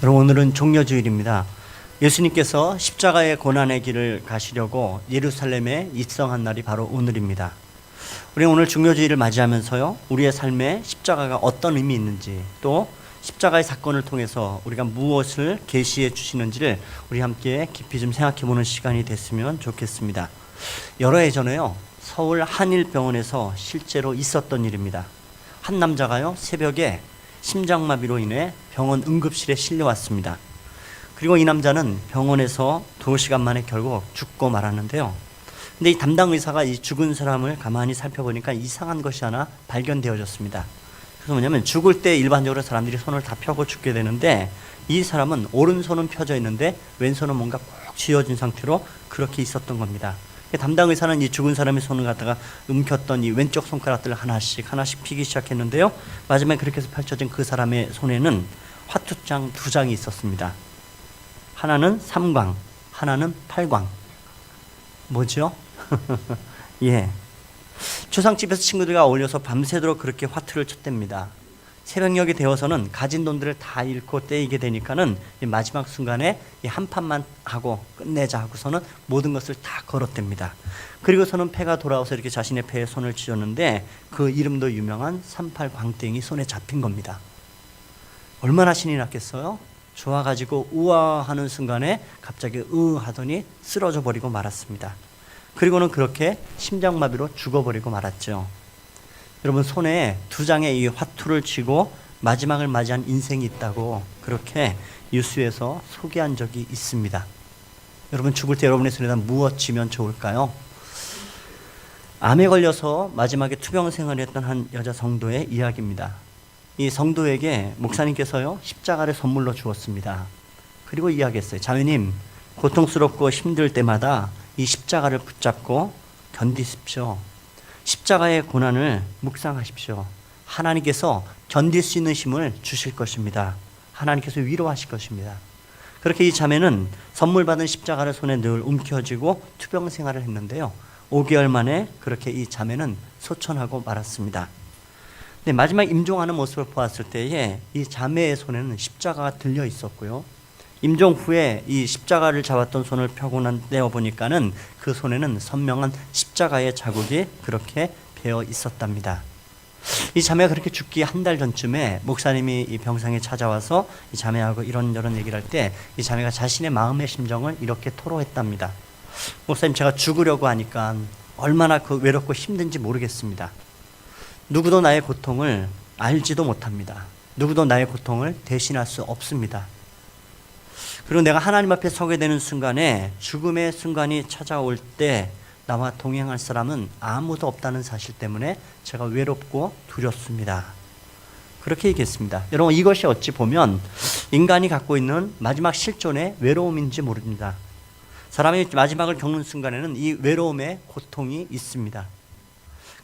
여러분, 오늘은 종려주일입니다. 예수님께서 십자가의 고난의 길을 가시려고 예루살렘에 입성한 날이 바로 오늘입니다. 우리는 오늘 종려주일을 맞이하면서요, 우리의 삶에 십자가가 어떤 의미 있는지, 또 십자가의 사건을 통해서 우리가 무엇을 계시해 주시는지를 우리 함께 깊이 좀 생각해 보는 시간이 됐으면 좋겠습니다. 여러 해 전에요, 서울 한일병원에서 실제로 있었던 일입니다. 한 남자가요, 새벽에 심장마비로 인해 병원 응급실에 실려왔습니다. 그리고 이 남자는 병원에서 2시간 만에 결국 죽고 말았는데요. 근데 이 담당 의사가 이 죽은 사람을 가만히 살펴보니까 이상한 것이 하나 발견되어졌습니다. 그래서 뭐냐면, 죽을 때 일반적으로 사람들이 손을 다 펴고 죽게 되는데, 이 사람은 오른손은 펴져 있는데 왼손은 뭔가 꼭 쥐어진 상태로 그렇게 있었던 겁니다. 담당 의사는 이 죽은 사람의 손을 갖다가 움켰던 이 왼쪽 손가락들을 하나씩 피기 시작했는데요. 마지막에 그렇게 해서 펼쳐진 그 사람의 손에는 화투장 2장이 있었습니다. 하나는 3광, 하나는 8광. 뭐죠? 예. 초상집에서 친구들과 어울려서 밤새도록 그렇게 화투를 쳤답니다. 새벽녘이 되어서는 가진 돈들을 다 잃고 떼이게 되니까는 마지막 순간에 한 판만 하고 끝내자 하고서는 모든 것을 다 걸었답니다. 그리고서는 패가 돌아와서 이렇게 자신의 패에 손을 쥐었는데, 그 이름도 유명한 38광땡이 손에 잡힌 겁니다. 얼마나 신이 났겠어요? 좋아가지고 우아하는 순간에 갑자기 하더니 쓰러져 버리고 말았습니다. 그리고는 그렇게 심장마비로 죽어버리고 말았죠. 여러분, 손에 2장의 이 화투를 쥐고 마지막을 맞이한 인생이 있다고 그렇게 뉴스에서 소개한 적이 있습니다. 여러분, 죽을 때 여러분의 손에다 무엇 쥐면 좋을까요? 암에 걸려서 마지막에 투병 생활을 했던 한 여자 성도의 이야기입니다. 이 성도에게 목사님께서요, 십자가를 선물로 주었습니다. 그리고 이야기했어요. 자매님, 고통스럽고 힘들 때마다 이 십자가를 붙잡고 견디십시오. 십자가의 고난을 묵상하십시오. 하나님께서 견딜 수 있는 힘을 주실 것입니다. 하나님께서 위로하실 것입니다. 그렇게 이 자매는 선물 받은 십자가를 손에 늘 움켜쥐고 투병 생활을 했는데요. 5개월 만에 그렇게 이 자매는 소천하고 말았습니다. 근데 마지막 임종하는 모습을 보았을 때에 이 자매의 손에는 십자가가 들려 있었고요. 임종 후에 이 십자가를 잡았던 손을 펴고 떼어 보니까는 그 손에는 선명한 십자가의 자국이 그렇게 배어 있었답니다. 이 자매가 그렇게 죽기 한 달 전쯤에 목사님이 이 병상에 찾아와서 이 자매하고 이런저런 얘기를 할 때, 이 자매가 자신의 마음의 심정을 이렇게 토로했답니다. 목사님, 제가 죽으려고 하니까 얼마나 그 외롭고 힘든지 모르겠습니다. 누구도 나의 고통을 알지도 못합니다. 누구도 나의 고통을 대신할 수 없습니다. 그리고 내가 하나님 앞에 서게 되는 순간에, 죽음의 순간이 찾아올 때 나와 동행할 사람은 아무도 없다는 사실 때문에 제가 외롭고 두렵습니다. 그렇게 얘기했습니다. 여러분, 이것이 어찌 보면 인간이 갖고 있는 마지막 실존의 외로움인지 모릅니다. 사람이 마지막을 겪는 순간에는 이 외로움의 고통이 있습니다.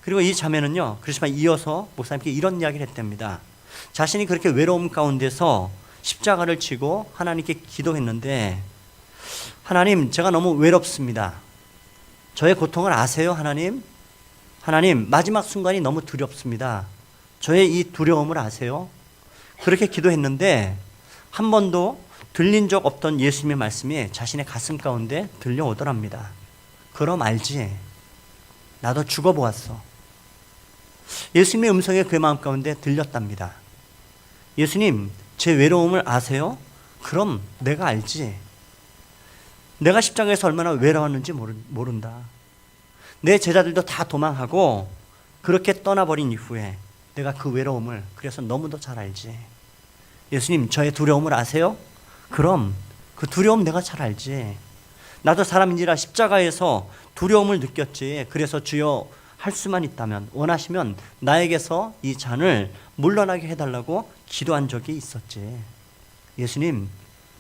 그리고 이 자매는요, 그렇지만 이어서 목사님께 이런 이야기를 했답니다. 자신이 그렇게 외로움 가운데서 십자가를 지고 하나님께 기도했는데, 하나님, 제가 너무 외롭습니다. 저의 고통을 아세요, 하나님? 하나님, 마지막 순간이 너무 두렵습니다. 저의 이 두려움을 아세요? 그렇게 기도했는데 한 번도 들린 적 없던 예수님의 말씀이 자신의 가슴 가운데 들려오더랍니다. 그럼 알지, 나도 죽어보았어. 예수님의 음성이 그의 마음 가운데 들렸답니다. 예수님, 제 외로움을 아세요? 그럼 내가 알지. 내가 십자가에서 얼마나 외로웠는지 모른다. 내 제자들도 다 도망하고 그렇게 떠나버린 이후에 내가 그 외로움을 그래서 너무도 잘 알지. 예수님, 저의 두려움을 아세요? 그럼 그 두려움 내가 잘 알지. 나도 사람인지라 십자가에서 두려움을 느꼈지. 그래서 주여, 할 수만 있다면, 원하시면 나에게서 이 잔을 물러나게 해달라고 기도한 적이 있었지. 예수님,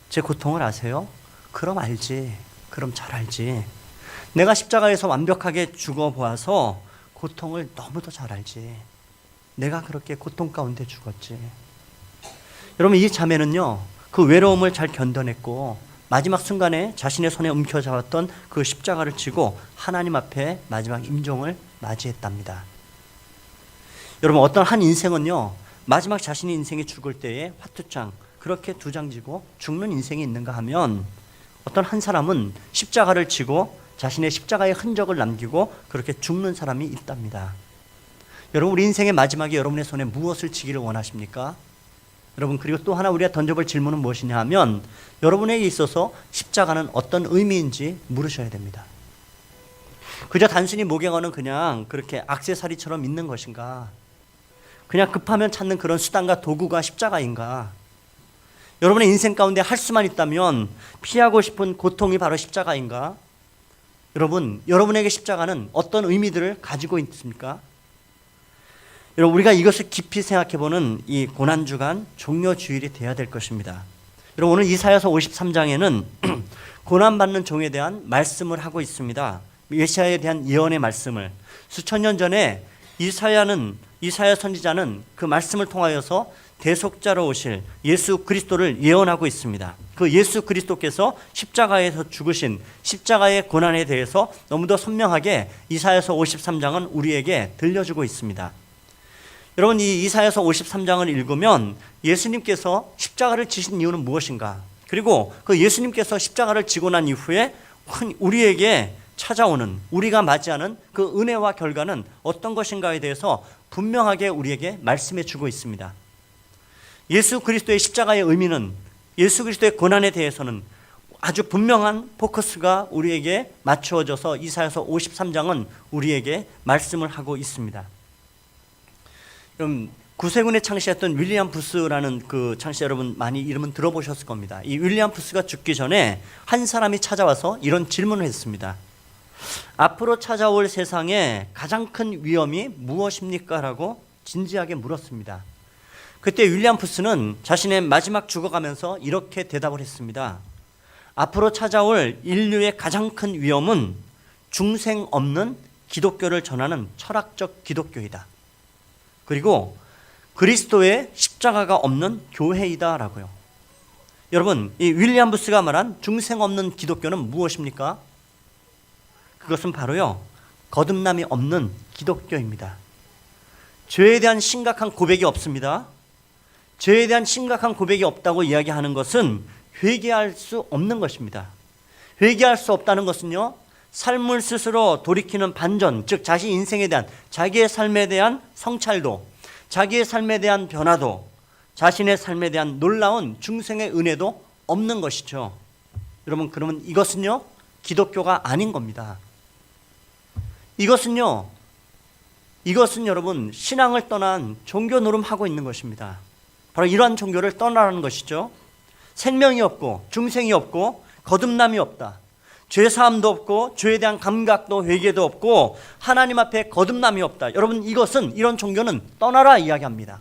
제 고통을 아세요? 그럼 알지. 그럼 잘 알지. 내가 십자가에서 완벽하게 죽어보아서 고통을 너무도 잘 알지. 내가 그렇게 고통 가운데 죽었지. 여러분, 이 자매는요, 그 외로움을 잘 견뎌냈고 마지막 순간에 자신의 손에 움켜잡았던 그 십자가를 지고 하나님 앞에 마지막 임종을 맞이했답니다. 여러분, 어떤 한 인생은요, 마지막 자신의 인생이 죽을 때에 화투장, 그렇게 두 장 지고 죽는 인생이 있는가 하면 어떤 한 사람은 십자가를 지고 자신의 십자가의 흔적을 남기고 그렇게 죽는 사람이 있답니다. 여러분, 우리 인생의 마지막에 여러분의 손에 무엇을 지기를 원하십니까? 여러분, 그리고 또 하나 우리가 던져볼 질문은 무엇이냐 하면 여러분에게 있어서 십자가는 어떤 의미인지 물으셔야 됩니다. 그저 단순히 목양어는 그냥 그렇게 액세서리처럼 있는 것인가? 그냥 급하면 찾는 그런 수단과 도구가 십자가인가? 여러분의 인생 가운데 할 수만 있다면 피하고 싶은 고통이 바로 십자가인가? 여러분, 여러분에게 십자가는 어떤 의미들을 가지고 있습니까? 여러분, 우리가 이것을 깊이 생각해보는 이 고난주간 종료주일이 되어야 될 것입니다. 여러분, 오늘 이사야서 53장에는 고난받는 종에 대한 말씀을 하고 있습니다. 메시아에 대한 예언의 말씀을 수천 년 전에 이사야 선지자는 그 말씀을 통하여서 대속자로 오실 예수 그리스도를 예언하고 있습니다. 그 예수 그리스도께서 십자가에서 죽으신 십자가의 고난에 대해서 너무도 선명하게 이사야서 53장은 우리에게 들려주고 있습니다. 여러분, 이 이사야서 53장을 읽으면 예수님께서 십자가를 지신 이유는 무엇인가? 그리고 그 예수님께서 십자가를 지고 난 이후에 우리에게 찾아오는, 우리가 맞이하는 그 은혜와 결과는 어떤 것인가에 대해서 분명하게 우리에게 말씀해 주고 있습니다. 예수 그리스도의 십자가의 의미는, 예수 그리스도의 고난에 대해서는 아주 분명한 포커스가 우리에게 맞추어져서 이사야서 53장은 우리에게 말씀을 하고 있습니다. 그럼 구세군에 창시했던 윌리엄 부스라는 그 창시자, 여러분 많이 이름은 들어보셨을 겁니다. 이 윌리엄 부스가 죽기 전에 한 사람이 찾아와서 이런 질문을 했습니다. 앞으로 찾아올 세상에 가장 큰 위험이 무엇입니까? 라고 진지하게 물었습니다. 그때 윌리엄 부스는 자신의 마지막 죽어가면서 이렇게 대답을 했습니다. 앞으로 찾아올 인류의 가장 큰 위험은 중생 없는 기독교를 전하는 철학적 기독교이다. 그리고 그리스도의 십자가가 없는 교회이다 라고요. 여러분, 이 윌리엄 부스가 말한 중생 없는 기독교는 무엇입니까? 그것은 바로요, 거듭남이 없는 기독교입니다. 죄에 대한 심각한 고백이 없습니다. 죄에 대한 심각한 고백이 없다고 이야기하는 것은 회개할 수 없는 것입니다. 회개할 수 없다는 것은요, 삶을 스스로 돌이키는 반전, 즉 자신 인생에 대한, 자기의 삶에 대한 성찰도, 자기의 삶에 대한 변화도, 자신의 삶에 대한 놀라운 중생의 은혜도 없는 것이죠. 여러분, 그러면 이것은요, 기독교가 아닌 겁니다. 이것은 여러분 신앙을 떠난 종교 노름하고 있는 것입니다. 바로 이러한 종교를 떠나라는 것이죠. 생명이 없고 중생이 없고 거듭남이 없다. 죄사함도 없고 죄에 대한 감각도 회개도 없고 하나님 앞에 거듭남이 없다. 여러분, 이런 종교는 떠나라 이야기합니다.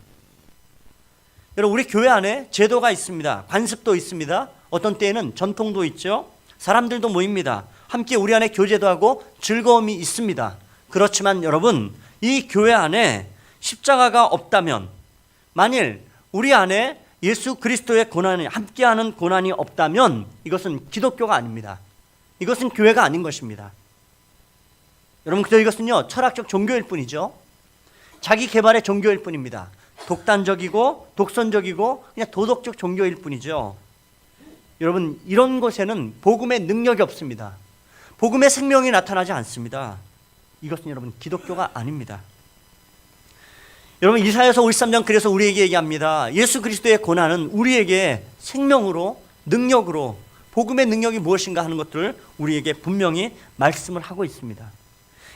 여러분, 우리 교회 안에 제도가 있습니다. 관습도 있습니다. 어떤 때에는 전통도 있죠. 사람들도 모입니다. 함께 우리 안에 교제도 하고 즐거움이 있습니다. 그렇지만 여러분, 이 교회 안에 십자가가 없다면, 만일 우리 안에 예수 그리스도의 고난이, 함께하는 고난이 없다면 이것은 기독교가 아닙니다. 이것은 교회가 아닌 것입니다. 여러분, 그저 이것은요, 철학적 종교일 뿐이죠. 자기 개발의 종교일 뿐입니다. 독단적이고 독선적이고 그냥 도덕적 종교일 뿐이죠. 여러분, 이런 곳에는 복음의 능력이 없습니다. 복음의 생명이 나타나지 않습니다. 이것은 여러분 기독교가 아닙니다. 여러분, 이사야서 53장 그래서 우리에게 얘기합니다. 예수 그리스도의 고난은 우리에게 생명으로, 능력으로, 복음의 능력이 무엇인가 하는 것들을 우리에게 분명히 말씀을 하고 있습니다.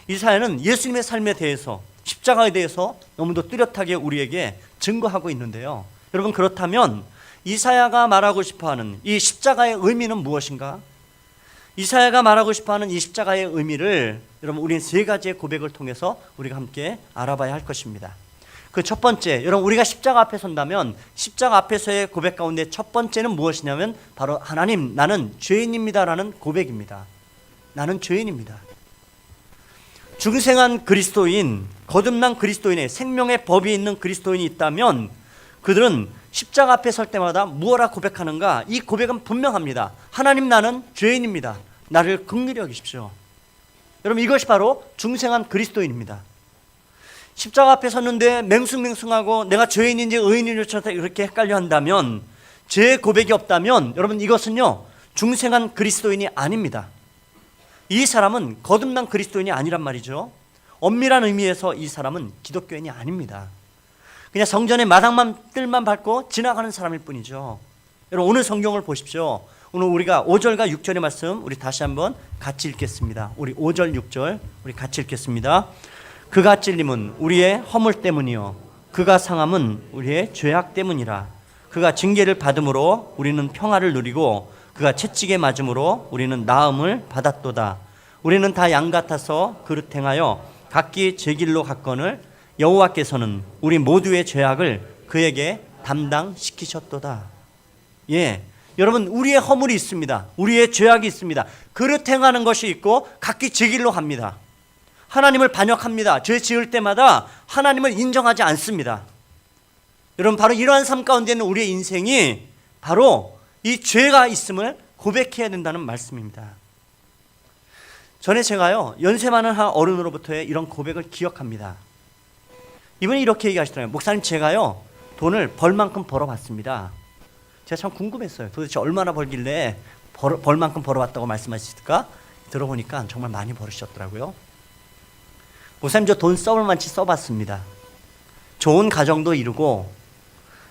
이사야는 예수님의 삶에 대해서, 십자가에 대해서 너무도 뚜렷하게 우리에게 증거하고 있는데요. 여러분, 그렇다면 이사야가 말하고 싶어하는 이 십자가의 의미는 무엇인가? 이사야가 말하고 싶어하는 이 십자가의 의미를 여러분, 우리는 세 가지의 고백을 통해서 우리가 함께 알아봐야 할 것입니다. 그 첫 번째, 여러분, 우리가 십자가 앞에 선다면 십자가 앞에서의 고백 가운데 첫 번째는 무엇이냐면 바로 하나님, 나는 죄인입니다라는 고백입니다. 나는 죄인입니다. 중생한 그리스도인, 거듭난 그리스도인의 생명의 법이 있는 그리스도인이 있다면 그들은 십자가 앞에 설 때마다 무엇라 고백하는가? 이 고백은 분명합니다. 하나님, 나는 죄인입니다. 나를 긍휼히 여기십시오. 여러분, 이것이 바로 중생한 그리스도인입니다. 십자가 앞에 섰는데 맹숭맹숭하고 내가 죄인인지 의인인지 이렇게 헷갈려 한다면 죄 고백이 없다면 여러분 이것은요 중생한 그리스도인이 아닙니다. 이 사람은 거듭난 그리스도인이 아니란 말이죠. 엄밀한 의미에서 이 사람은 기독교인이 아닙니다. 그냥 성전의 마당만 뜰만 밟고 지나가는 사람일 뿐이죠. 여러분 오늘 성경을 보십시오. 오늘 우리가 5절과 6절의 말씀 우리 다시 한번 같이 읽겠습니다. 우리 5절 6절 우리 같이 읽겠습니다. 그가 찔림은 우리의 허물 때문이요 그가 상함은 우리의 죄악 때문이라. 그가 징계를 받음으로 우리는 평화를 누리고 그가 채찍에 맞음으로 우리는 나음을 받았도다. 우리는 다 양 같아서 그릇 행하여 각기 제 길로 갔거늘 여호와께서는 우리 모두의 죄악을 그에게 담당시키셨도다. 예, 여러분 우리의 허물이 있습니다. 우리의 죄악이 있습니다. 그릇 행하는 것이 있고 각기 제 길로 갑니다. 하나님을 반역합니다. 죄 지을 때마다 하나님을 인정하지 않습니다. 여러분 바로 이러한 삶 가운데 있는 우리의 인생이 바로 이 죄가 있음을 고백해야 된다는 말씀입니다. 전에 제가요 연세 많은 한 어른으로부터의 이런 고백을 기억합니다. 이분이 이렇게 얘기하시더라고요. 목사님 제가요 돈을 벌 만큼 벌어봤습니다. 제가 참 궁금했어요. 도대체 얼마나 벌길래 벌 만큼 벌어왔다고 말씀하실까? 들어보니까 정말 많이 벌으셨더라고요. 목사님 저 돈 써볼 만치 써봤습니다. 좋은 가정도 이루고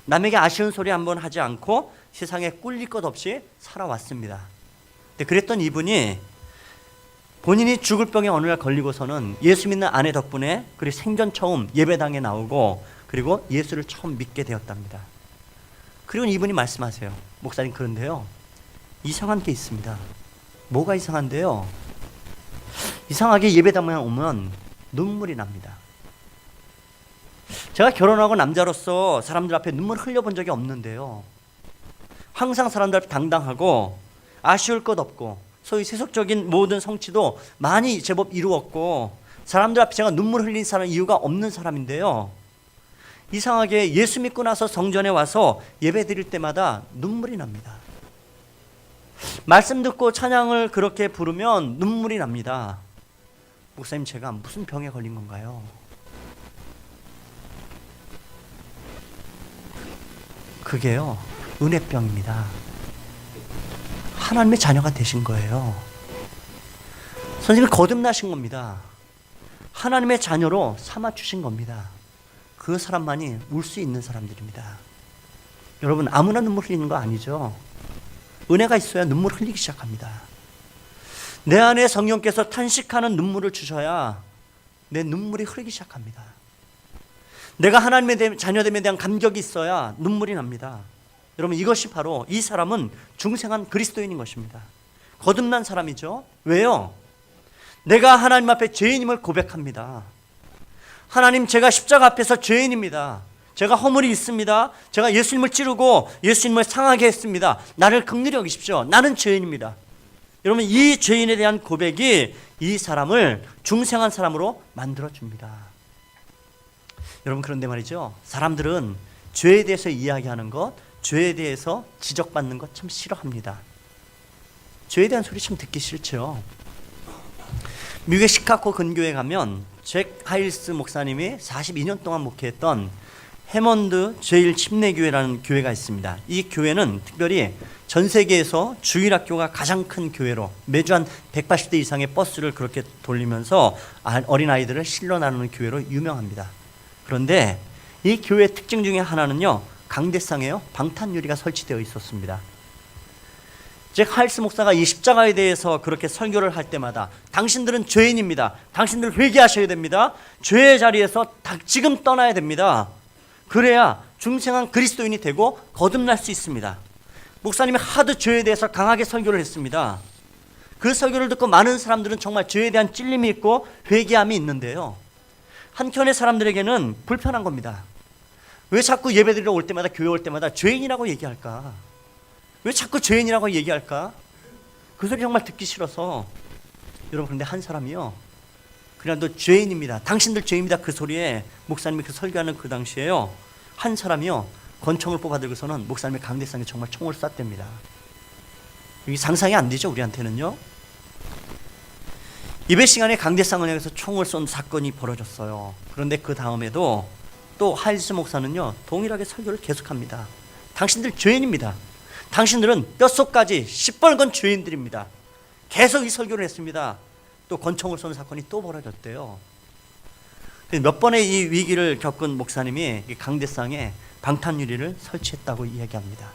남에게 아쉬운 소리 한번 하지 않고 세상에 꿀릴 것 없이 살아왔습니다. 근데 그랬던 이분이 본인이 죽을 병에 어느 날 걸리고서는 예수 믿는 아내 덕분에 그리고 생전 처음 예배당에 나오고 그리고 예수를 처음 믿게 되었답니다. 그리고 이분이 말씀하세요. 목사님 그런데요 이상한 게 있습니다. 뭐가 이상한데요? 이상하게 예배당에 오면 눈물이 납니다. 제가 결혼하고 남자로서 사람들 앞에 눈물 흘려본 적이 없는데요 항상 사람들 앞에 당당하고 아쉬울 것 없고 소위 세속적인 모든 성취도 많이 제법 이루었고 사람들 앞에 제가 눈물 흘린 사람 이유가 없는 사람인데요 이상하게 예수 믿고 나서 성전에 와서 예배 드릴 때마다 눈물이 납니다. 말씀 듣고 찬양을 그렇게 부르면 눈물이 납니다. 목사님 제가 무슨 병에 걸린 건가요? 그게요 은혜병입니다. 하나님의 자녀가 되신 거예요. 선생님이 거듭나신 겁니다. 하나님의 자녀로 삼아주신 겁니다. 그 사람만이 울 수 있는 사람들입니다. 여러분 아무나 눈물 흘리는 거 아니죠. 은혜가 있어야 눈물 흘리기 시작합니다. 내 안에 성령께서 탄식하는 눈물을 주셔야 내 눈물이 흐르기 시작합니다. 내가 하나님의 자녀됨에 대한 감격이 있어야 눈물이 납니다. 여러분 이것이 바로 이 사람은 중생한 그리스도인인 것입니다. 거듭난 사람이죠. 왜요? 내가 하나님 앞에 죄인임을 고백합니다. 하나님 제가 십자가 앞에서 죄인입니다. 제가 허물이 있습니다. 제가 예수님을 찌르고 예수님을 상하게 했습니다. 나를 긍휼히 여기십시오. 나는 죄인입니다. 여러분 이 죄인에 대한 고백이 이 사람을 중생한 사람으로 만들어줍니다. 여러분 그런데 말이죠. 사람들은 죄에 대해서 이야기하는 것, 죄에 대해서 지적받는 것 참 싫어합니다. 죄에 대한 소리 참 듣기 싫죠. 미국의 시카고 근교에 가면 잭 하일스 목사님이 42년 동안 목회했던 해먼드 제1침례교회라는 교회가 있습니다. 이 교회는 특별히 전 세계에서 주일학교가 가장 큰 교회로 매주 한 180대 이상의 버스를 그렇게 돌리면서 어린아이들을 실러 나누는 교회로 유명합니다. 그런데 이 교회의 특징 중에 하나는요, 강대상에요 방탄유리가 설치되어 있었습니다. 잭 하일스 목사가 이 십자가에 대해서 그렇게 설교를 할 때마다 당신들은 죄인입니다. 당신들 회개하셔야 됩니다. 죄의 자리에서 지금 떠나야 됩니다. 그래야 중생한 그리스도인이 되고 거듭날 수 있습니다. 목사님이 하도 죄에 대해서 강하게 설교를 했습니다. 그 설교를 듣고 많은 사람들은 정말 죄에 대한 찔림이 있고 회개함이 있는데요, 한켠의 사람들에게는 불편한 겁니다. 왜 자꾸 예배드리러 올 때마다, 교회 올 때마다 죄인이라고 얘기할까? 왜 자꾸 죄인이라고 얘기할까? 그 소리 정말 듣기 싫어서. 여러분, 그런데 한 사람이요, 그냥 너 죄인입니다, 당신들 죄인입니다, 그 소리에 목사님이 그 설교하는 그 당시에요, 한 사람이요 권총을 뽑아들고서는 목사님의 강대상에 정말 총을 쐈답니다. 이게 상상이 안 되죠, 우리한테는요. 예배 시간에 강대상을 향해서 총을 쏜 사건이 벌어졌어요. 그런데 그 다음에도 또 하일스 목사는요 동일하게 설교를 계속합니다. 당신들 죄인입니다. 당신들은 뼛속까지 시뻘건 죄인들입니다. 계속 이 설교를 했습니다. 또 권총을 쏜 사건이 또 벌어졌대요. 몇 번의 이 위기를 겪은 목사님이 강대상에 방탄유리를 설치했다고 이야기합니다.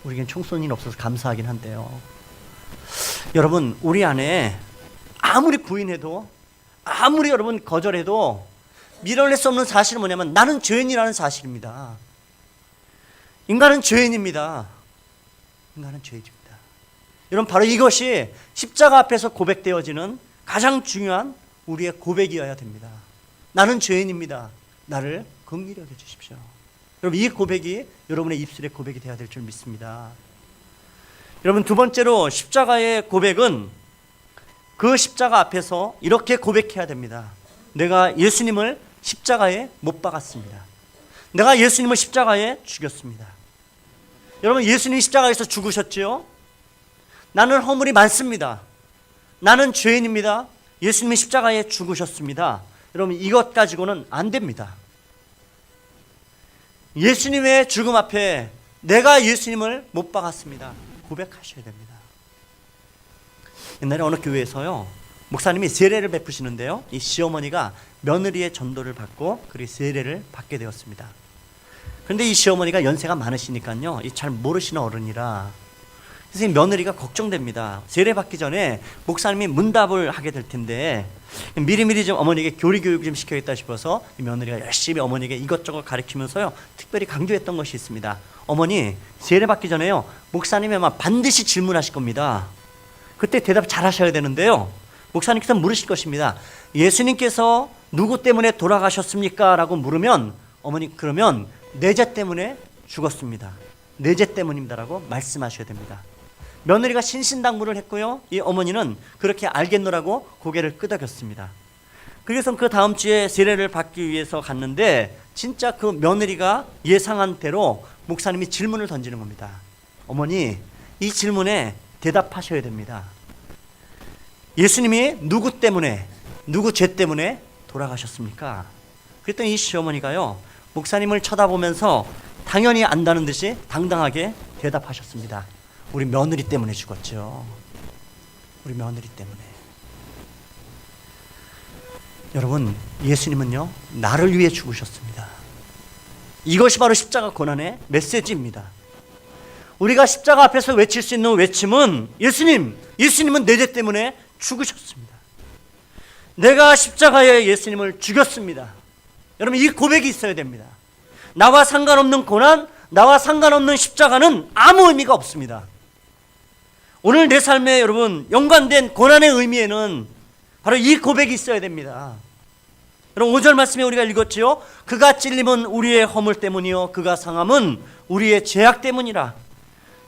우리에겐 총선이 없어서 감사하긴 한데요. 여러분, 우리 안에 아무리 부인해도, 아무리 여러분 거절해도 밀어낼 수 없는 사실은 뭐냐면 나는 죄인이라는 사실입니다. 인간은 죄인입니다. 인간은 죄인입니다. 여러분, 바로 이것이 십자가 앞에서 고백되어지는 가장 중요한 우리의 고백이어야 됩니다. 나는 죄인입니다. 나를 긍휼히 여겨 주십시오. 여러분, 이 고백이 여러분의 입술의 고백이 되어야 될 줄 믿습니다. 여러분, 두 번째로 십자가의 고백은 그 십자가 앞에서 이렇게 고백해야 됩니다. 내가 예수님을 십자가에 못 박았습니다. 내가 예수님을 십자가에 죽였습니다. 여러분, 예수님이 십자가에서 죽으셨지요? 나는 허물이 많습니다. 나는 죄인입니다. 예수님이 십자가에 죽으셨습니다. 여러분, 이것 가지고는 안 됩니다. 예수님의 죽음 앞에 내가 예수님을 못 박았습니다. 고백하셔야 됩니다. 옛날에 어느 교회에서요, 목사님이 세례를 베푸시는데요, 이 시어머니가 며느리의 전도를 받고 그리고 세례를 받게 되었습니다. 그런데 이 시어머니가 연세가 많으시니까요, 잘 모르시는 어른이라 그래서 이 며느리가 걱정됩니다. 세례 받기 전에 목사님이 문답을 하게 될 텐데 미리미리 좀 어머니에게 교리 교육 좀 시켜야겠다 싶어서 이 며느리가 열심히 어머니에게 이것저것 가르치면서요, 특별히 강조했던 것이 있습니다. 어머니, 세례 받기 전에요, 목사님이 아마 반드시 질문하실 겁니다. 그때 대답 잘 하셔야 되는데요, 목사님께서 물으실 것입니다. 예수님께서 누구 때문에 돌아가셨습니까? 라고 물으면 어머니, 그러면 내 죄 때문에 죽었습니다. 내 죄 때문입니다. 라고 말씀하셔야 됩니다. 며느리가 신신당부를 했고요, 이 어머니는 그렇게 알겠노라고 고개를 끄덕였습니다. 그래서 그 다음 주에 세례를 받기 위해서 갔는데 진짜 그 며느리가 예상한 대로 목사님이 질문을 던지는 겁니다. 어머니, 이 질문에 대답하셔야 됩니다. 예수님이 누구 때문에, 누구 죄 때문에 돌아가셨습니까? 그랬더니 이 시어머니가요, 목사님을 쳐다보면서 당연히 안다는 듯이 당당하게 대답하셨습니다. 우리 며느리 때문에 죽었죠. 우리 며느리 때문에. 여러분, 예수님은요, 나를 위해 죽으셨습니다. 이것이 바로 십자가 고난의 메시지입니다. 우리가 십자가 앞에서 외칠 수 있는 외침은 예수님은 내 죄 때문에 죽으셨습니다. 내가 십자가에 예수님을 죽였습니다. 여러분, 이 고백이 있어야 됩니다. 나와 상관없는 고난, 나와 상관없는 십자가는 아무 의미가 없습니다. 오늘 내 삶에 여러분 연관된 고난의 의미에는 바로 이 고백이 있어야 됩니다. 여러분, 5절 말씀에 우리가 읽었지요. 그가 찔림은 우리의 허물 때문이요 그가 상함은 우리의 죄악 때문이라.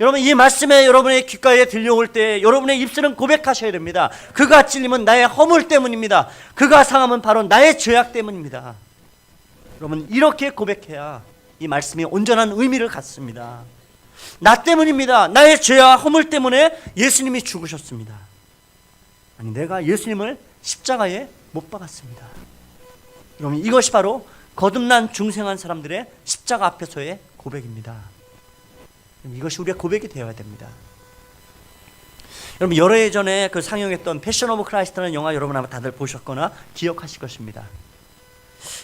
여러분, 이 말씀에 여러분의 귓가에 들려올 때 여러분의 입술은 고백하셔야 됩니다. 그가 찔림은 나의 허물 때문입니다. 그가 상함은 바로 나의 죄악 때문입니다. 여러분, 이렇게 고백해야 이 말씀이 온전한 의미를 갖습니다. 나 때문입니다. 나의 죄와 허물 때문에 예수님이 죽으셨습니다. 아니, 내가 예수님을 십자가에 못 박았습니다. 여러분, 이것이 바로 거듭난 중생한 사람들의 십자가 앞에서의 고백입니다. 이것이 우리의 고백이 되어야 됩니다. 여러분, 여러 해 전에 그 상영했던 패션 오브 크라이스트라는 영화 여러분 아마 다들 보셨거나 기억하실 것입니다.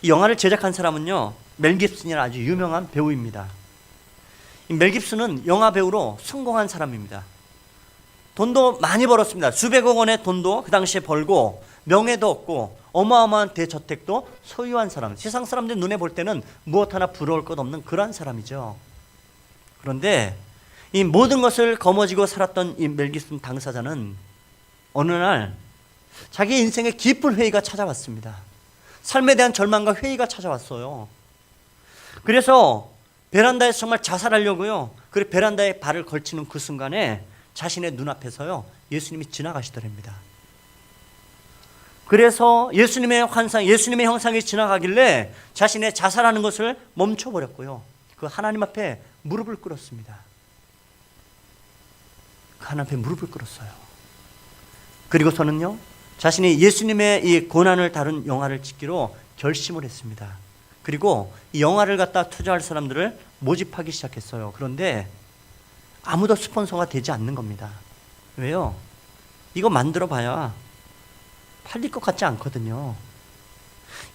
이 영화를 제작한 사람은요, 멜 깁슨이라는 아주 유명한 배우입니다. 이 멜 깁슨은 영화 배우로 성공한 사람입니다. 돈도 많이 벌었습니다. 수백억 원의 돈도 그 당시에 벌고 명예도 얻고 어마어마한 대저택도 소유한 사람, 세상 사람들 눈에 볼 때는 무엇 하나 부러울 것 없는 그런 사람이죠. 그런데 이 모든 것을 거머쥐고 살았던 이 멜 깁슨 당사자는 어느 날 자기 인생에 깊은 회의가 찾아왔습니다. 삶에 대한 절망과 회의가 찾아왔어요. 그래서 베란다에서 정말 자살하려고요, 그리고 베란다에 발을 걸치는 그 순간에 자신의 눈앞에서요, 예수님이 지나가시더랍니다. 그래서 예수님의 환상, 예수님의 형상이 지나가길래 자신의 자살하는 것을 멈춰버렸고요, 그 하나님 앞에 무릎을 꿇었습니다. 그 하나님 앞에 무릎을 꿇었어요. 그리고서는요, 자신이 예수님의 이 고난을 다룬 영화를 찍기로 결심을 했습니다. 그리고 이 영화를 갖다 투자할 사람들을 모집하기 시작했어요. 그런데 아무도 스폰서가 되지 않는 겁니다. 왜요? 이거 만들어 봐야 팔릴 것 같지 않거든요.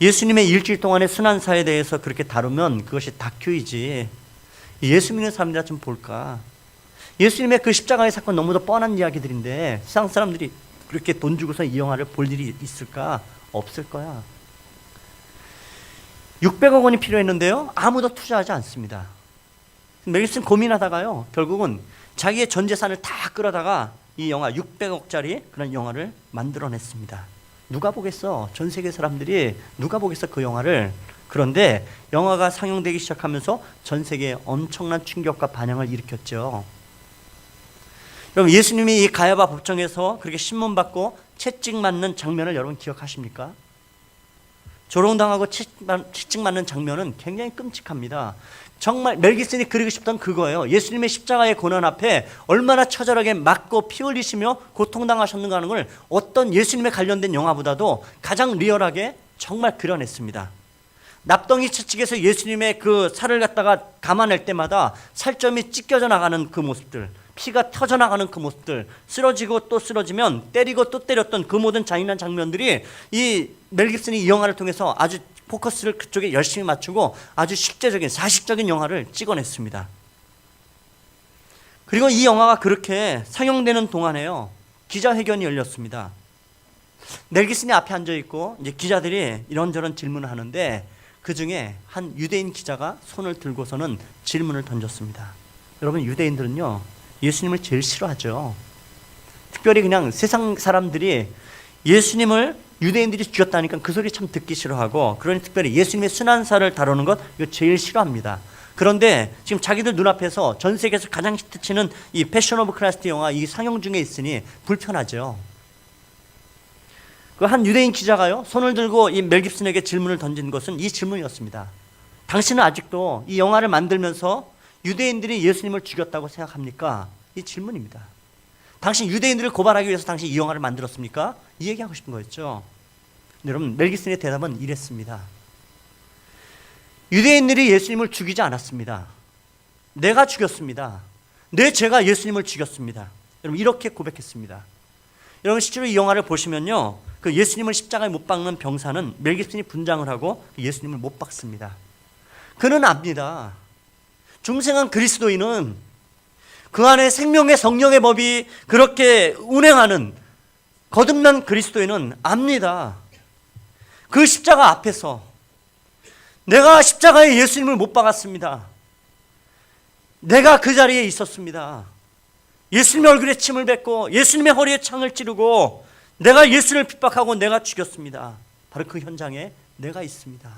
예수님의 일주일 동안의 순환사에 대해서 그렇게 다루면 그것이 다큐이지, 예수 믿는 사람들이 좀 볼까? 예수님의 그 십자가의 사건 너무도 뻔한 이야기들인데 세상 사람들이 그렇게 돈 주고서 이 영화를 볼 일이 있을까? 없을 거야. 600억 원이 필요했는데요, 아무도 투자하지 않습니다. 멜 깁슨 고민하다가요, 결국은 자기의 전 재산을 다 끌어다가 이 영화 600억짜리 그런 영화를 만들어냈습니다. 누가 보겠어? 전 세계 사람들이 누가 보겠어 그 영화를. 그런데 영화가 상영되기 시작하면서 전 세계에 엄청난 충격과 반향을 일으켰죠. 여러분, 예수님이 이 가야바 법정에서 그렇게 신문받고 채찍 맞는 장면을 여러분 기억하십니까? 조롱당하고 채찍 맞는 장면은 굉장히 끔찍합니다. 정말 멜 깁슨이 그리고 싶던 그거예요. 예수님의 십자가의 고난 앞에 얼마나 처절하게 맞고 피 흘리시며 고통당하셨는가 하는 걸 어떤 예수님에 관련된 영화보다도 가장 리얼하게 정말 그려냈습니다. 납덩이 채찍에서 예수님의 그 살을 갖다가 감아낼 때마다 살점이 찢겨져 나가는 그 모습들, 피가 터져나가는 그 모습들, 쓰러지고 또 쓰러지면 때리고 또 때렸던 그 모든 잔인한 장면들이 이 멜 깁슨이 이 영화를 통해서 아주 포커스를 그쪽에 열심히 맞추고 아주 실제적인 사실적인 영화를 찍어냈습니다. 그리고 이 영화가 그렇게 상영되는 동안에요, 기자회견이 열렸습니다. 멜 깁슨이 앞에 앉아 있고 이제 기자들이 이런저런 질문을 하는데 그 중에 한 유대인 기자가 손을 들고서는 질문을 던졌습니다. 여러분, 유대인들은요 예수님을 제일 싫어하죠. 특별히 그냥 세상 사람들이 예수님을 유대인들이 죽였다니까 그 소리 참 듣기 싫어하고, 그러니 특별히 예수님의 순환사를 다루는 것 이거 제일 싫어합니다. 그런데 지금 자기들 눈앞에서 전 세계에서 가장 히트치는 이 패션 오브 크라이스트 영화 이 상영 중에 있으니 불편하죠. 그 한 유대인 기자가요 손을 들고 이 멜 깁슨에게 질문을 던진 것은 이 질문이었습니다. 당신은 아직도 이 영화를 만들면서 유대인들이 예수님을 죽였다고 생각합니까? 이 질문입니다. 당신 유대인들을 고발하기 위해서 당신 이 영화를 만들었습니까? 이 얘기하고 싶은 거였죠. 여러분, 멜 깁슨의 대답은 이랬습니다. 유대인들이 예수님을 죽이지 않았습니다. 내가 죽였습니다. 내 죄가 예수님을 죽였습니다. 여러분, 이렇게 고백했습니다. 여러분, 실제로 이 영화를 보시면요, 그 예수님을 십자가에 못 박는 병사는 멜 깁슨이 분장을 하고 예수님을 못 박습니다. 그는 압니다. 중생한 그리스도인은 그 안에 생명의 성령의 법이 그렇게 운행하는 거듭난 그리스도인은 압니다. 그 십자가 앞에서 내가 십자가에 예수님을 못 박았습니다. 내가 그 자리에 있었습니다. 예수님의 얼굴에 침을 뱉고 예수님의 허리에 창을 찌르고 내가 예수를 핍박하고 내가 죽였습니다. 바로 그 현장에 내가 있습니다.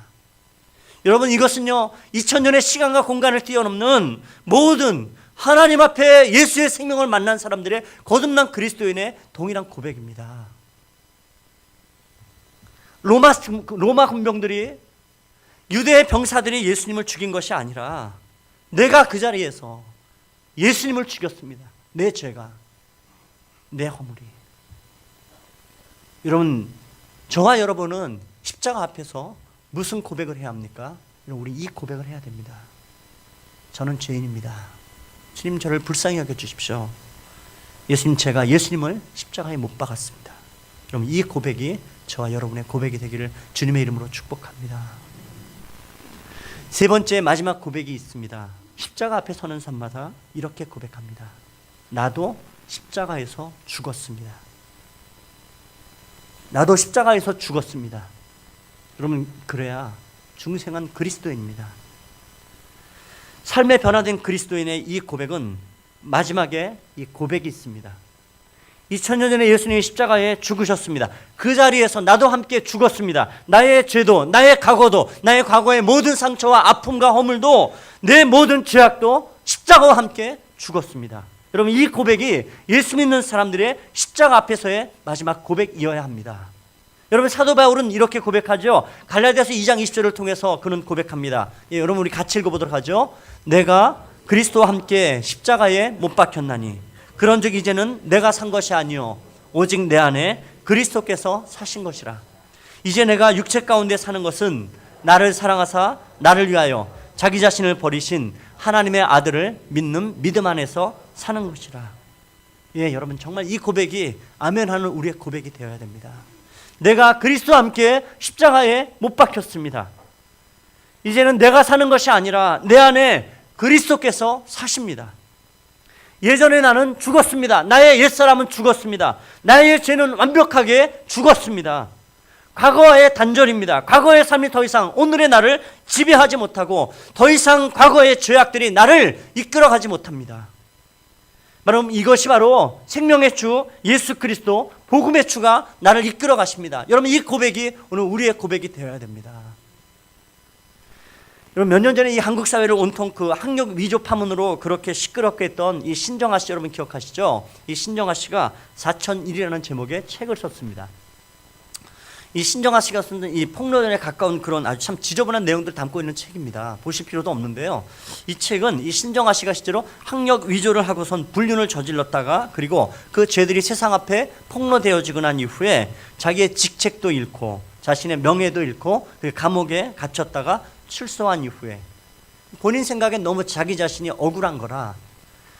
여러분, 이것은요 2000년의 시간과 공간을 뛰어넘는 모든 하나님 앞에 예수의 생명을 만난 사람들의 거듭난 그리스도인의 동일한 고백입니다. 로마 군병들이, 유대의 병사들이 예수님을 죽인 것이 아니라 내가 그 자리에서 예수님을 죽였습니다. 내 죄가, 내 허물이. 여러분, 저와 여러분은 십자가 앞에서 무슨 고백을 해야 합니까? 우리 이 고백을 해야 됩니다. 저는 죄인입니다. 주님, 저를 불쌍히 여겨주십시오. 예수님, 제가 예수님을 십자가에 못 박았습니다. 여러분, 이 고백이 저와 여러분의 고백이 되기를 주님의 이름으로 축복합니다. 세 번째, 마지막 고백이 있습니다. 십자가 앞에 서는 사람마다 이렇게 고백합니다. 나도 십자가에서 죽었습니다. 나도 십자가에서 죽었습니다. 여러분, 그래야 중생한 그리스도인입니다. 삶의 변화된 그리스도인의 이 고백은 마지막에 이 고백이 있습니다. 2000년 전에 예수님이 십자가에 죽으셨습니다. 그 자리에서 나도 함께 죽었습니다. 나의 죄도, 나의 과거도, 나의 과거의 모든 상처와 아픔과 허물도, 내 모든 죄악도 십자가와 함께 죽었습니다. 여러분, 이 고백이 예수 믿는 사람들의 십자가 앞에서의 마지막 고백이어야 합니다. 여러분, 사도 바울은 이렇게 고백하죠. 갈라디아서 2장 20절을 통해서 그는 고백합니다. 예, 여러분, 우리 같이 읽어보도록 하죠. 내가 그리스도와 함께 십자가에 못 박혔나니 그런즉 이제는 내가 산 것이 아니요 오직 내 안에 그리스도께서 사신 것이라. 이제 내가 육체 가운데 사는 것은 나를 사랑하사 나를 위하여 자기 자신을 버리신 하나님의 아들을 믿는 믿음 안에서 사는 것이라. 예, 여러분 정말 이 고백이 아멘하는 우리의 고백이 되어야 됩니다. 내가 그리스도와 함께 십자가에 못 박혔습니다. 이제는 내가 사는 것이 아니라 내 안에 그리스도께서 사십니다. 예전에 나는 죽었습니다. 나의 옛사람은 죽었습니다. 나의 죄는 완벽하게 죽었습니다. 과거의 단절입니다. 과거의 삶이 더 이상 오늘의 나를 지배하지 못하고 더 이상 과거의 죄악들이 나를 이끌어가지 못합니다. 여러분 이것이 바로 생명의 주 예수 그리스도 복음의 주가 나를 이끌어 가십니다. 여러분 이 고백이 오늘 우리의 고백이 되어야 됩니다. 여러분 몇 년 전에 이 한국 사회를 온통 그 학력 위조 파문으로 그렇게 시끄럽게 했던 이 신정아 씨 여러분 기억하시죠? 이 신정아 씨가 4001이라는 제목의 책을 썼습니다. 이 신정아 씨가 쓴 이 폭로전에 가까운 그런 아주 참 지저분한 내용들을 담고 있는 책입니다. 보실 필요도 없는데요. 이 책은 이 신정아 씨가 실제로 학력 위조를 하고선 불륜을 저질렀다가 그리고 그 죄들이 세상 앞에 폭로되어지고 난 이후에 자기의 직책도 잃고 자신의 명예도 잃고 감옥에 갇혔다가 출소한 이후에 본인 생각엔 너무 자기 자신이 억울한 거라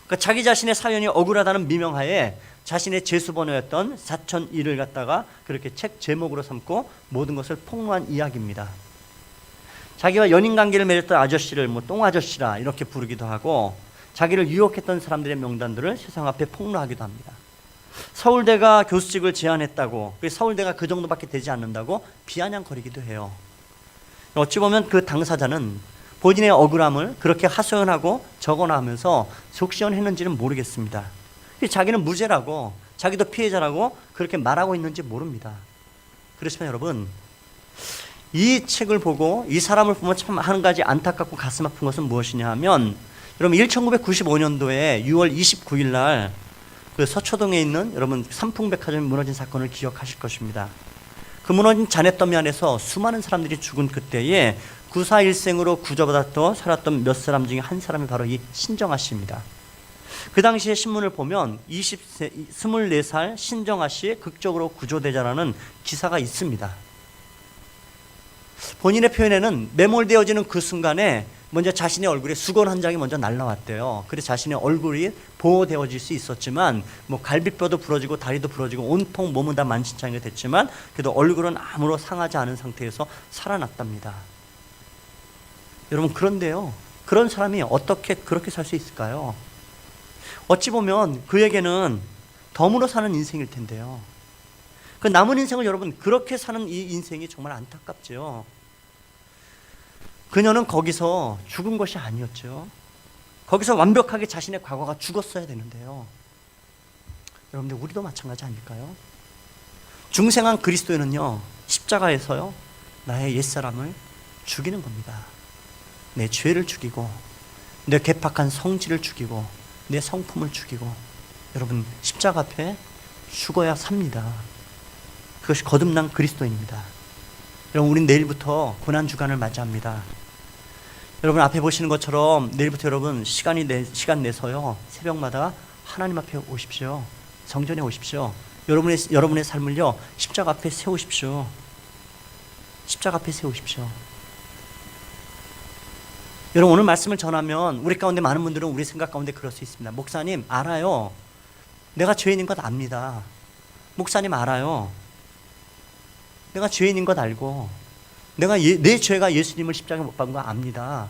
그러니까 자기 자신의 사연이 억울하다는 미명하에 자신의 제수번호였던 4001을 갖다가 그렇게 책 제목으로 삼고 모든 것을 폭로한 이야기입니다. 자기와 연인관계를 맺었던 아저씨를 뭐 똥아저씨라 이렇게 부르기도 하고 자기를 유혹했던 사람들의 명단들을 세상 앞에 폭로하기도 합니다. 서울대가 교수직을 제안했다고 서울대가 그 정도밖에 되지 않는다고 비아냥거리기도 해요. 어찌 보면 그 당사자는 본인의 억울함을 그렇게 하소연하고 적어놔하면서 속시원했는지는 모르겠습니다. 자기는 무죄라고 자기도 피해자라고 그렇게 말하고 있는지 모릅니다. 그렇지만 여러분 이 책을 보고 이 사람을 보면 참 한 가지 안타깝고 가슴 아픈 것은 무엇이냐 하면 여러분 1995년도에 6월 29일 날 그 서초동에 있는 여러분 삼풍백화점이 무너진 사건을 기억하실 것입니다. 그 무너진 잔해더미 안에서 수많은 사람들이 죽은 그때에 구사일생으로 구조받았던 살았던 몇 사람 중에 한 사람이 바로 이 신정아 씨입니다. 그 당시에 신문을 보면 24살 신정아 씨 극적으로 구조되자라는 기사가 있습니다. 본인의 표현에는 매몰되어지는 그 순간에 먼저 자신의 얼굴에 수건 한 장이 먼저 날라왔대요. 그래서 자신의 얼굴이 보호되어질 수 있었지만 뭐 갈비뼈도 부러지고 다리도 부러지고 온통 몸은 다 만신창이가 됐지만 그래도 얼굴은 아무런 상하지 않은 상태에서 살아났답니다. 여러분 그런데요. 그런 사람이 어떻게 그렇게 살 수 있을까요? 어찌 보면 그에게는 덤으로 사는 인생일 텐데요. 그 남은 인생을 여러분 그렇게 사는 이 인생이 정말 안타깝죠. 그녀는 거기서 죽은 것이 아니었죠. 거기서 완벽하게 자신의 과거가 죽었어야 되는데요. 여러분들 우리도 마찬가지 아닐까요? 중생한 그리스도인은요 십자가에서요 나의 옛사람을 죽이는 겁니다. 내 죄를 죽이고 내 괴팍한 성질을 죽이고 내 성품을 죽이고 여러분 십자가 앞에 죽어야 삽니다. 그것이 거듭난 그리스도인입니다. 여러분 우린 내일부터 고난주간을 맞이합니다. 여러분 앞에 보시는 것처럼 내일부터 여러분 시간 내서요 새벽마다 하나님 앞에 오십시오. 성전에 오십시오. 여러분의 삶을요 십자가 앞에 세우십시오. 십자가 앞에 세우십시오. 여러분 오늘 말씀을 전하면 우리 가운데 많은 분들은 우리 생각 가운데 그럴 수 있습니다. 목사님 알아요. 내가 죄인인 것 압니다. 목사님 알아요. 내가 죄인인 것 알고 내 죄가 예수님을 십자가에 못 박은 거 압니다.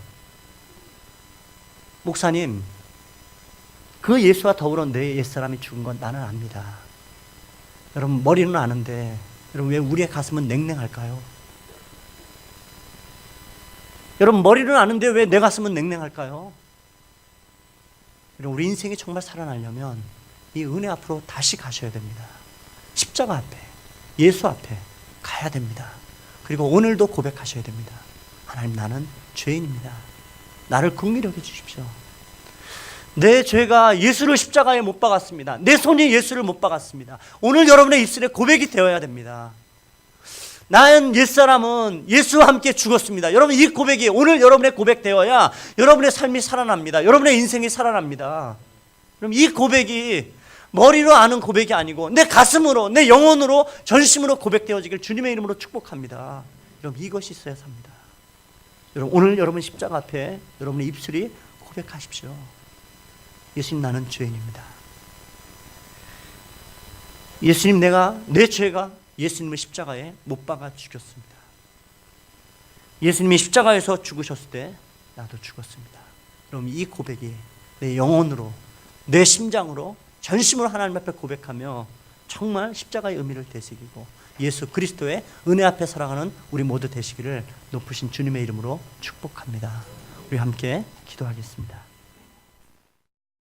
목사님 그 예수와 더불어 내 옛사람이 죽은 건 나는 압니다. 여러분 머리는 아는데 여러분 왜 우리의 가슴은 냉랭할까요? 여러분 머리는 아는데 왜 내 가슴은 냉랭할까요? 여러분 우리 인생이 정말 살아나려면 이 은혜 앞으로 다시 가셔야 됩니다. 십자가 앞에 예수 앞에 가야 됩니다. 그리고 오늘도 고백하셔야 됩니다. 하나님 나는 죄인입니다. 나를 긍휼히 여겨 주십시오. 내 죄가 예수를 십자가에 못 박았습니다. 내 손이 예수를 못 박았습니다. 오늘 여러분의 입술에 고백이 되어야 됩니다. 나는 옛사람은 예수와 함께 죽었습니다. 여러분 이 고백이 오늘 여러분의 고백 되어야 여러분의 삶이 살아납니다. 여러분의 인생이 살아납니다. 그럼 이 고백이 머리로 아는 고백이 아니고 내 가슴으로 내 영혼으로 전심으로 고백되어지길 주님의 이름으로 축복합니다. 여러분 이것이 있어야 삽니다. 여러분, 오늘 여러분 십자가 앞에 여러분의 입술이 고백하십시오. 예수님, 나는 죄인입니다. 예수님, 내 죄가 예수님의 십자가에 못 박아 죽였습니다. 예수님이 십자가에서 죽으셨을 때 나도 죽었습니다. 그럼 이 고백이 내 영혼으로, 내 심장으로 전심으로 하나님 앞에 고백하며 정말 십자가의 의미를 되새기고 예수 그리스도의 은혜 앞에 살아가는 우리 모두 되시기를 높으신 주님의 이름으로 축복합니다. 우리 함께 기도하겠습니다.